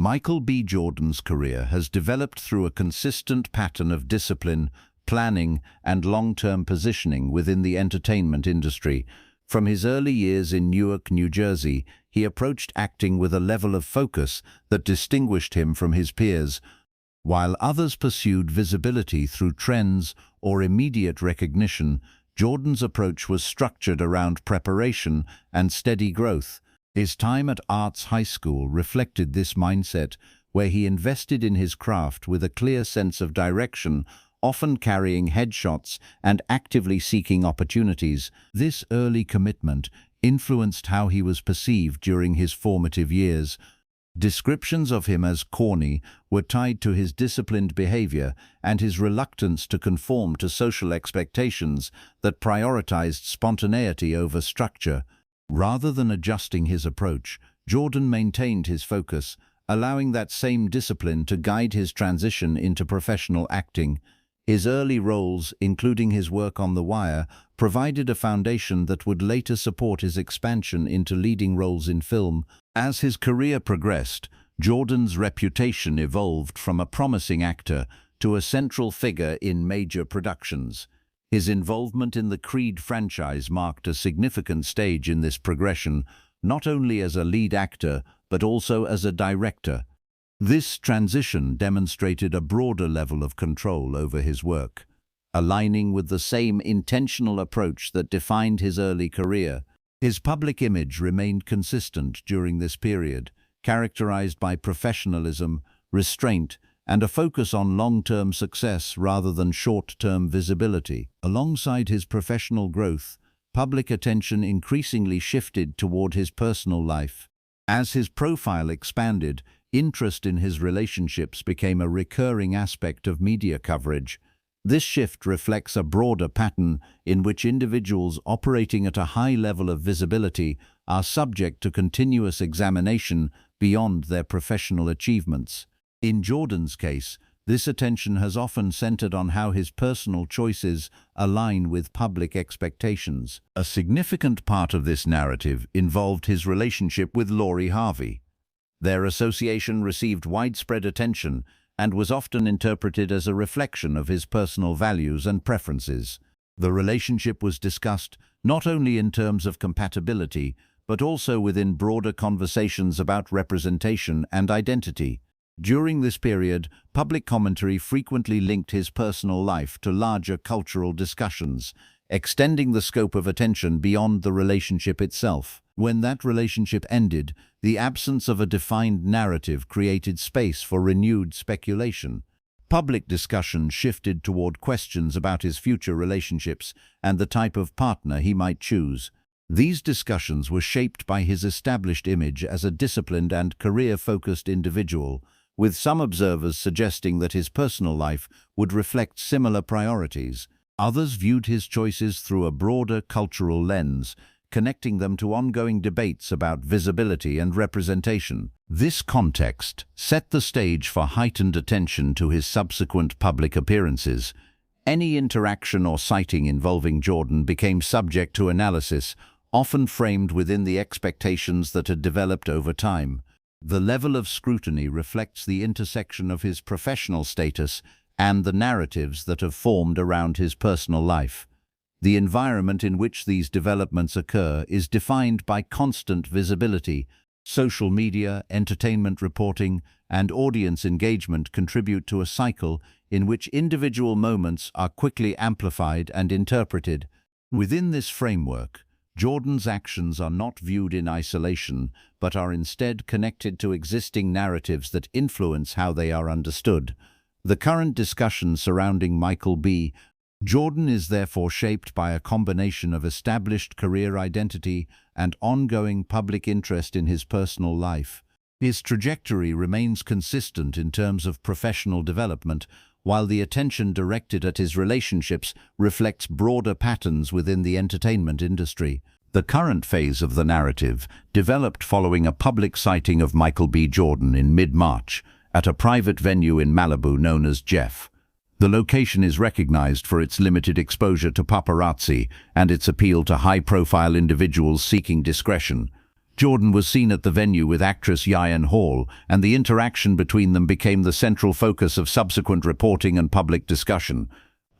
Michael B. Jordan's career has developed through a consistent pattern of discipline, planning, and long-term positioning within the entertainment industry. From his early years in Newark, New Jersey, he approached acting with a level of focus that distinguished him from his peers. While others pursued visibility through trends or immediate recognition, Jordan's approach was structured around preparation and steady growth. His time at Arts High School reflected this mindset, where he invested in his craft with a clear sense of direction, often carrying headshots and actively seeking opportunities. This early commitment influenced how he was perceived during his formative years. Descriptions of him as corny were tied to his disciplined behavior and his reluctance to conform to social expectations that prioritized spontaneity over structure. Rather than adjusting his approach, Jordan maintained his focus, allowing that same discipline to guide his transition into professional acting. His early roles, including his work on The Wire, provided a foundation that would later support his expansion into leading roles in film. As his career progressed, Jordan's reputation evolved from a promising actor to a central figure in major productions. His involvement in the Creed franchise marked a significant stage in this progression, not only as a lead actor, but also as a director. This transition demonstrated a broader level of control over his work, aligning with the same intentional approach that defined his early career. His public image remained consistent during this period, characterized by professionalism, restraint, and a focus on long-term success rather than short-term visibility. Alongside his professional growth, public attention increasingly shifted toward his personal life. As his profile expanded, interest in his relationships became a recurring aspect of media coverage. This shift reflects a broader pattern in which individuals operating at a high level of visibility are subject to continuous examination beyond their professional achievements. In Jordan's case, this attention has often centered on how his personal choices align with public expectations. A significant part of this narrative involved his relationship with Lori Harvey. Their association received widespread attention and was often interpreted as a reflection of his personal values and preferences. The relationship was discussed not only in terms of compatibility, but also within broader conversations about representation and identity. During this period, public commentary frequently linked his personal life to larger cultural discussions, extending the scope of attention beyond the relationship itself. When that relationship ended, the absence of a defined narrative created space for renewed speculation. Public discussion shifted toward questions about his future relationships and the type of partner he might choose. These discussions were shaped by his established image as a disciplined and career-focused individual, with some observers suggesting that his personal life would reflect similar priorities. Others viewed his choices through a broader cultural lens, connecting them to ongoing debates about visibility and representation. This context set the stage for heightened attention to his subsequent public appearances. Any interaction or sighting involving Jordan became subject to analysis, often framed within the expectations that had developed over time. The level of scrutiny reflects the intersection of his professional status and the narratives that have formed around his personal life. The environment in which these developments occur is defined by constant visibility. Social media, entertainment reporting, and audience engagement contribute to a cycle in which individual moments are quickly amplified and interpreted. Within this framework, Jordan's actions are not viewed in isolation, but are instead connected to existing narratives that influence how they are understood. The current discussion surrounding Michael B. Jordan is therefore shaped by a combination of established career identity and ongoing public interest in his personal life. His trajectory remains consistent in terms of professional development, while the attention directed at his relationships reflects broader patterns within the entertainment industry. The current phase of the narrative developed following a public sighting of Michael B. Jordan in mid-March at a private venue in Malibu known as Jeff. The location is recognized for its limited exposure to paparazzi and its appeal to high-profile individuals seeking discretion. Jordan was seen at the venue with actress Yian Hall, and the interaction between them became the central focus of subsequent reporting and public discussion.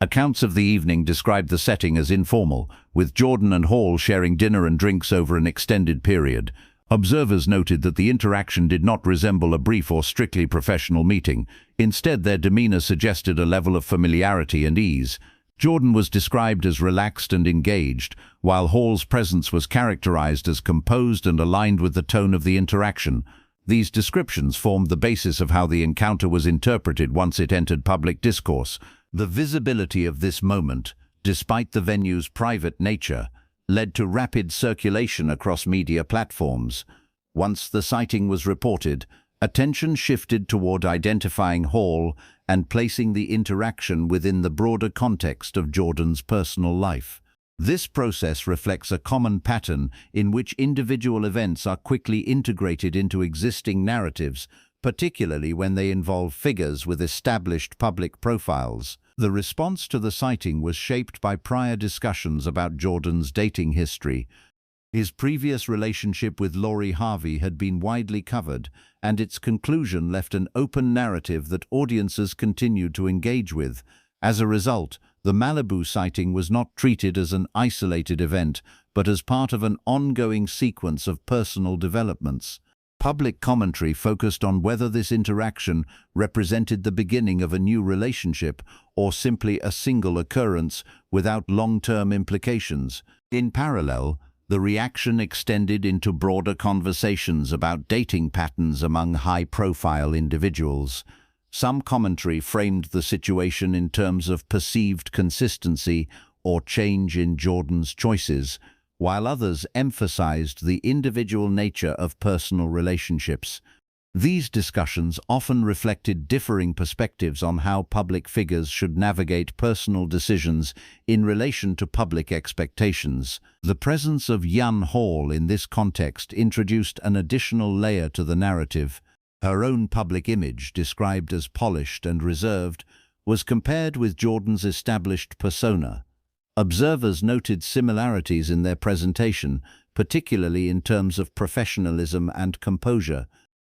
Accounts of the evening described the setting as informal, with Jordan and Hall sharing dinner and drinks over an extended period. Observers noted that the interaction did not resemble a brief or strictly professional meeting. Instead, their demeanor suggested a level of familiarity and ease. Jordan was described as relaxed and engaged, while Hall's presence was characterized as composed and aligned with the tone of the interaction. These descriptions formed the basis of how the encounter was interpreted once it entered public discourse. The visibility of this moment, despite the venue's private nature, led to rapid circulation across media platforms. Once the sighting was reported, attention shifted toward identifying Hall and placing the interaction within the broader context of Jordan's personal life. This process reflects a common pattern in which individual events are quickly integrated into existing narratives, particularly when they involve figures with established public profiles. The response to the sighting was shaped by prior discussions about Jordan's dating history. His previous relationship with Lori Harvey had been widely covered, and its conclusion left an open narrative that audiences continued to engage with. As a result, the Malibu sighting was not treated as an isolated event, but as part of an ongoing sequence of personal developments. Public commentary focused on whether this interaction represented the beginning of a new relationship or simply a single occurrence without long-term implications. In parallel, the reaction extended into broader conversations about dating patterns among high-profile individuals. Some commentary framed the situation in terms of perceived consistency or change in Jordan's choices, while others emphasized the individual nature of personal relationships. These discussions often reflected differing perspectives on how public figures should navigate personal decisions in relation to public expectations. The presence of Yian Hall in this context introduced an additional layer to the narrative. Her own public image, described as polished and reserved, was compared with Jordan's established persona. Observers noted similarities in their presentation, particularly in terms of professionalism and composure.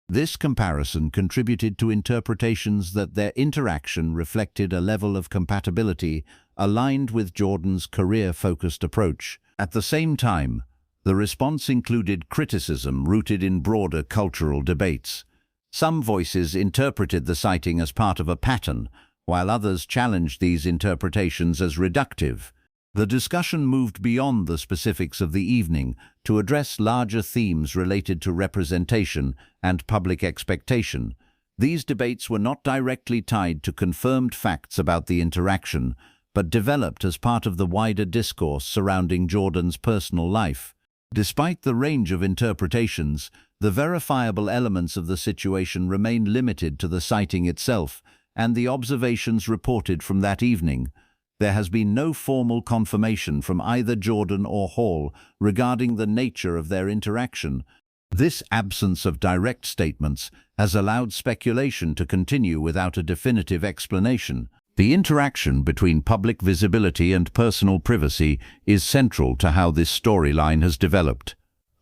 This comparison contributed to interpretations that their interaction reflected a level of compatibility aligned with Jordan's career-focused approach. At the same time, the response included criticism rooted in broader cultural debates. Some voices interpreted the sighting as part of a pattern, while others challenged these interpretations as reductive. The discussion moved beyond the specifics of the evening to address larger themes related to representation and public expectation. These debates were not directly tied to confirmed facts about the interaction, but developed as part of the wider discourse surrounding Jordan's personal life. Despite the range of interpretations, the verifiable elements of the situation remained limited to the sighting itself and the observations reported from that evening. There has been no formal confirmation from either Jordan or Hall regarding the nature of their interaction. This absence of direct statements has allowed speculation to continue without a definitive explanation. The interaction between public visibility and personal privacy is central to how this storyline has developed.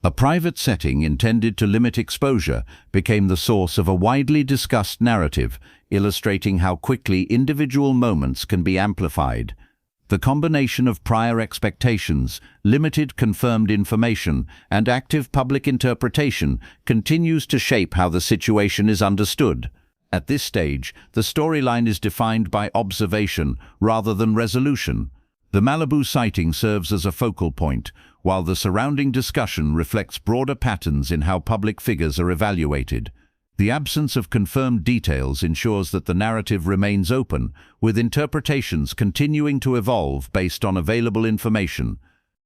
A private setting intended to limit exposure became the source of a widely discussed narrative, illustrating how quickly individual moments can be amplified. The combination of prior expectations, limited confirmed information, and active public interpretation continues to shape how the situation is understood. At this stage, the storyline is defined by observation rather than resolution. The Malibu sighting serves as a focal point, while the surrounding discussion reflects broader patterns in how public figures are evaluated. The absence of confirmed details ensures that the narrative remains open, with interpretations continuing to evolve based on available information.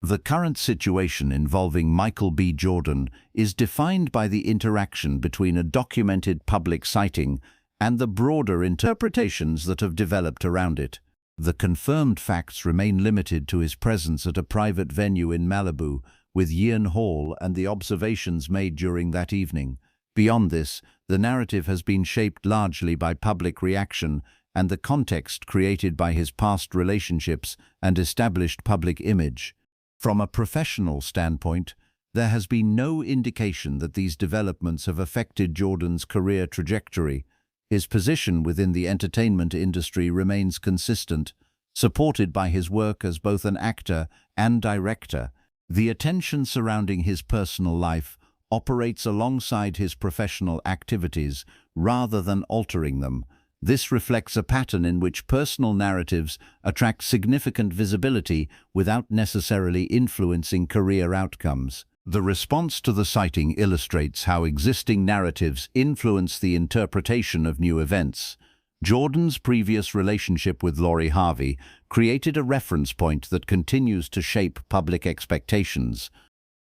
The current situation involving Michael B. Jordan is defined by the interaction between a documented public sighting and the broader interpretations that have developed around it. The confirmed facts remain limited to his presence at a private venue in Malibu with Yian Hall and the observations made during that evening. Beyond this, the narrative has been shaped largely by public reaction and the context created by his past relationships and established public image. From a professional standpoint, There has been no indication that these developments have affected Jordan's career trajectory. His position within the entertainment industry remains consistent, supported by his work as both an actor and director. The attention surrounding his personal life operates alongside his professional activities rather than altering them. This reflects a pattern in which personal narratives attract significant visibility without necessarily influencing career outcomes. The response to the sighting illustrates how existing narratives influence the interpretation of new events. Jordan's previous relationship with Lori Harvey created a reference point that continues to shape public expectations.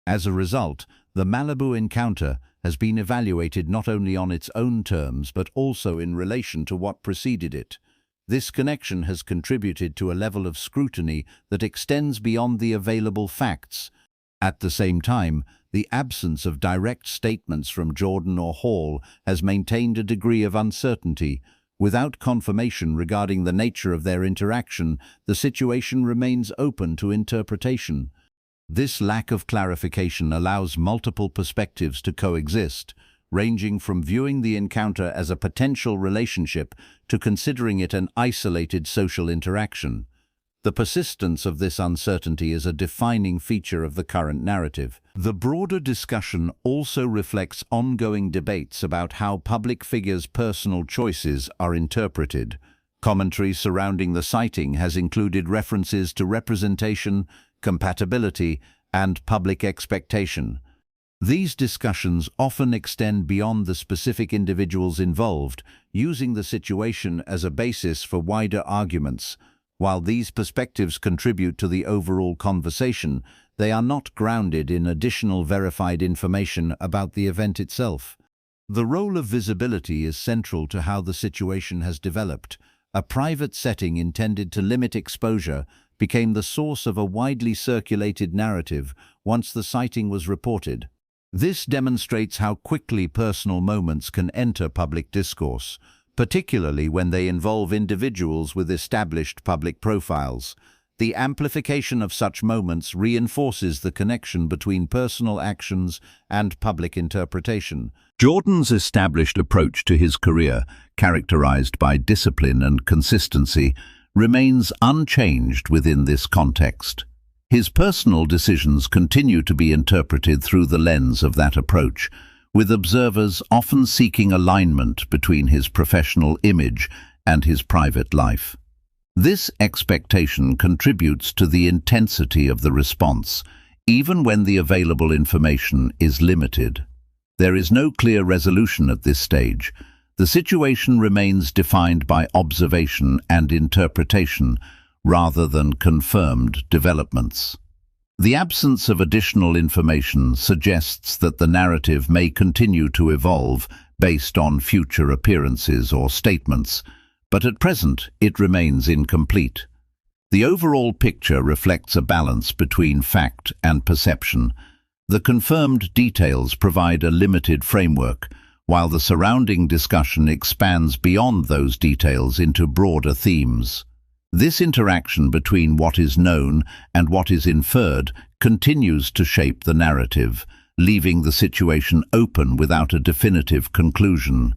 As a result, the Malibu encounter has been evaluated not only on its own terms but also in relation to what preceded it. This connection has contributed to a level of scrutiny that extends beyond the available facts. At the same time, the absence of direct statements from Jordan or Hall has maintained a degree of uncertainty. Without confirmation regarding the nature of their interaction, the situation remains open to interpretation. This lack of clarification allows multiple perspectives to coexist, ranging from viewing the encounter as a potential relationship to considering it an isolated social interaction. The persistence of this uncertainty is a defining feature of the current narrative. The broader discussion also reflects ongoing debates about how public figures' personal choices are interpreted. Commentary surrounding the sighting has included references to representation, compatibility, and public expectation. These discussions often extend beyond the specific individuals involved, using the situation as a basis for wider arguments. While these perspectives contribute to the overall conversation, they are not grounded in additional verified information about the event itself. The role of visibility is central to how the situation has developed. A private setting intended to limit exposure became the source of a widely circulated narrative once the sighting was reported. This demonstrates how quickly personal moments can enter public discourse, particularly when they involve individuals with established public profiles. The amplification of such moments reinforces the connection between personal actions and public interpretation. Jordan's established approach to his career, characterized by discipline and consistency, remains unchanged within this context. His personal decisions continue to be interpreted through the lens of that approach, with observers often seeking alignment between his professional image and his private life. This expectation contributes to the intensity of the response, even when the available information is limited. There is no clear resolution at this stage. The situation remains defined by observation and interpretation, rather than confirmed developments. The absence of additional information suggests that the narrative may continue to evolve based on future appearances or statements, but at present it remains incomplete. The overall picture reflects a balance between fact and perception. The confirmed details provide a limited framework, while the surrounding discussion expands beyond those details into broader themes. This interaction between what is known and what is inferred continues to shape the narrative, leaving the situation open without a definitive conclusion.